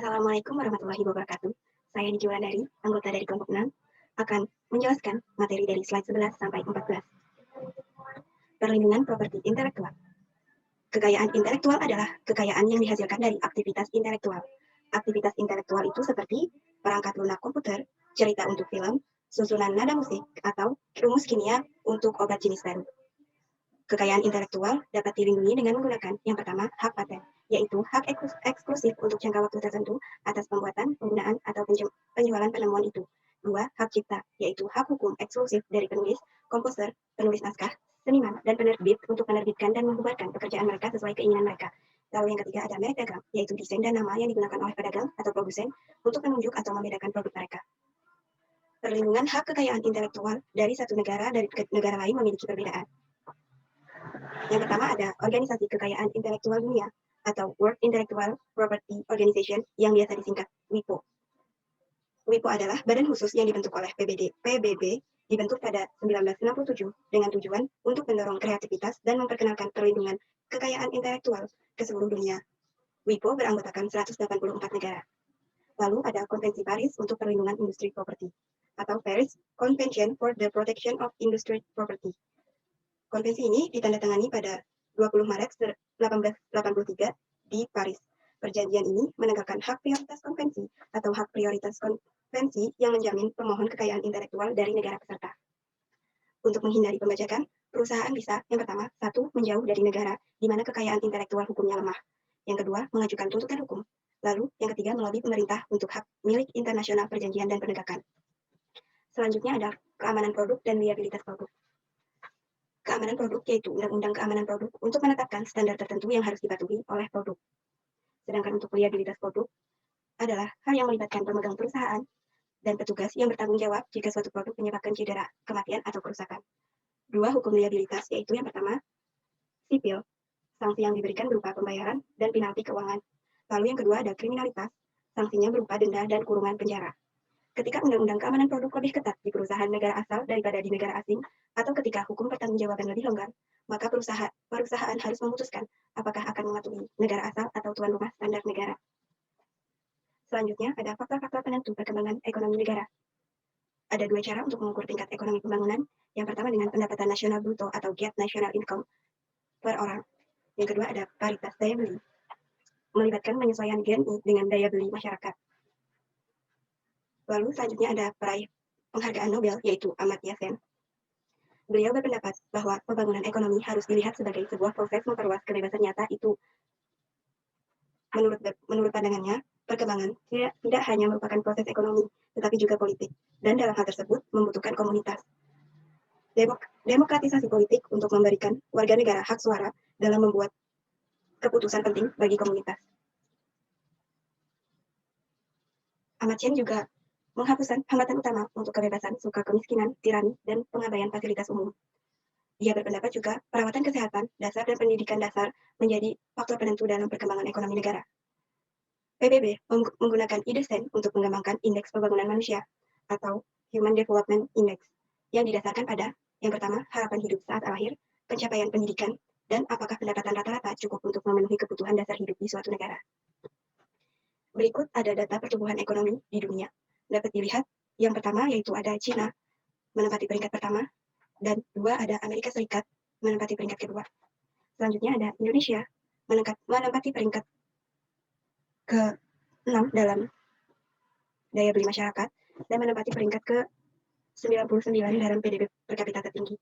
Assalamualaikum warahmatullahi wabarakatuh. Saya Niki Wulandari, anggota dari kelompok 6, akan menjelaskan materi dari slide 11 sampai 14. Perlindungan properti intelektual. Kekayaan intelektual adalah kekayaan yang dihasilkan dari aktivitas intelektual. Aktivitas intelektual itu seperti perangkat lunak komputer, cerita untuk film, susunan nada musik, atau rumus kimia untuk obat jenis baru. Kekayaan intelektual dapat dilindungi dengan menggunakan yang pertama, hak paten, yaitu hak eksklusif untuk jangka waktu tertentu atas pembuatan, penggunaan, atau penjualan penemuan itu. Dua, hak cipta, yaitu hak hukum eksklusif dari penulis, komposer, penulis naskah, seniman, dan penerbit untuk menerbitkan dan membubarkan pekerjaan mereka sesuai keinginan mereka. Lalu yang ketiga ada merek dagang, yaitu desain dan nama yang digunakan oleh pedagang atau produsen untuk menunjuk atau membedakan produk mereka. Perlindungan hak kekayaan intelektual dari satu negara dari negara lain memiliki perbedaan. Yang pertama ada Organisasi Kekayaan Intelektual Dunia atau World Intellectual Property Organization yang biasa disingkat WIPO. WIPO adalah badan khusus yang dibentuk oleh PBB, dibentuk pada 1967 dengan tujuan untuk mendorong kreativitas dan memperkenalkan perlindungan kekayaan intelektual ke seluruh dunia. WIPO beranggotakan 184 negara. Lalu ada Konvensi Paris untuk perlindungan industri properti atau Paris Convention for the Protection of Industry Property. Konvensi ini ditandatangani pada 20 Maret 1883 di Paris. Perjanjian ini menegakkan hak prioritas konvensi atau hak prioritas konvensi yang menjamin pemohon kekayaan intelektual dari negara peserta. Untuk menghindari pembajakan, perusahaan bisa, yang pertama, satu, menjauh dari negara di mana kekayaan intelektual hukumnya lemah. Yang kedua, mengajukan tuntutan hukum. Lalu, yang ketiga, melobi pemerintah untuk hak milik internasional perjanjian dan penegakan. Selanjutnya ada keamanan produk dan liabilitas produk. Keamanan produk yaitu Undang-Undang Keamanan Produk untuk menetapkan standar tertentu yang harus dipatuhi oleh produk. Sedangkan untuk liabilitas produk adalah hal yang melibatkan pemegang perusahaan dan petugas yang bertanggung jawab jika suatu produk menyebabkan cedera, kematian, atau kerusakan. Dua hukum liabilitas yaitu yang pertama, sipil, sanksi yang diberikan berupa pembayaran dan penalti keuangan. Lalu yang kedua ada kriminalitas, sanksinya berupa denda dan kurungan penjara. Ketika Undang-Undang Keamanan Produk lebih ketat di perusahaan negara asal daripada di negara asing, atau ketika hukum pertanggungjawaban lebih longgar, maka perusahaan harus memutuskan apakah akan mematuhi negara asal atau tuan rumah standar negara. Selanjutnya ada faktor-faktor penentu perkembangan ekonomi negara. Ada dua cara untuk mengukur tingkat ekonomi pembangunan. Yang pertama dengan pendapatan nasional bruto atau Net National Income per orang. Yang kedua ada paritas daya beli, melibatkan penyesuaian GNI dengan daya beli masyarakat. Lalu selanjutnya ada peraih penghargaan Nobel, yaitu Amartya Sen. Beliau berpendapat bahwa pembangunan ekonomi harus dilihat sebagai sebuah proses memperluas kebebasan nyata itu. Menurut pandangannya, perkembangan tidak hanya merupakan proses ekonomi, tetapi juga politik. Dan dalam hal tersebut membutuhkan komunitas. Demokratisasi politik untuk memberikan warga negara hak suara dalam membuat keputusan penting bagi komunitas. Amartya Sen juga menghapuskan hambatan utama untuk kebebasan, suka kemiskinan, tirani, dan pengabaian fasilitas umum. Ia berpendapat juga perawatan kesehatan dasar dan pendidikan dasar menjadi faktor penentu dalam perkembangan ekonomi negara. PBB menggunakan ide Sen untuk mengembangkan Indeks Pembangunan Manusia atau Human Development Index yang didasarkan pada yang pertama, harapan hidup saat lahir, pencapaian pendidikan, dan apakah pendapatan rata-rata cukup untuk memenuhi kebutuhan dasar hidup di suatu negara. Berikut ada data pertumbuhan ekonomi di dunia. Dapat dilihat, yang pertama yaitu ada China menempati peringkat pertama, dan dua ada Amerika Serikat menempati peringkat kedua. Selanjutnya ada Indonesia menempati peringkat ke-6 dalam daya beli masyarakat dan menempati peringkat ke-99 dalam PDB per kapita tertinggi.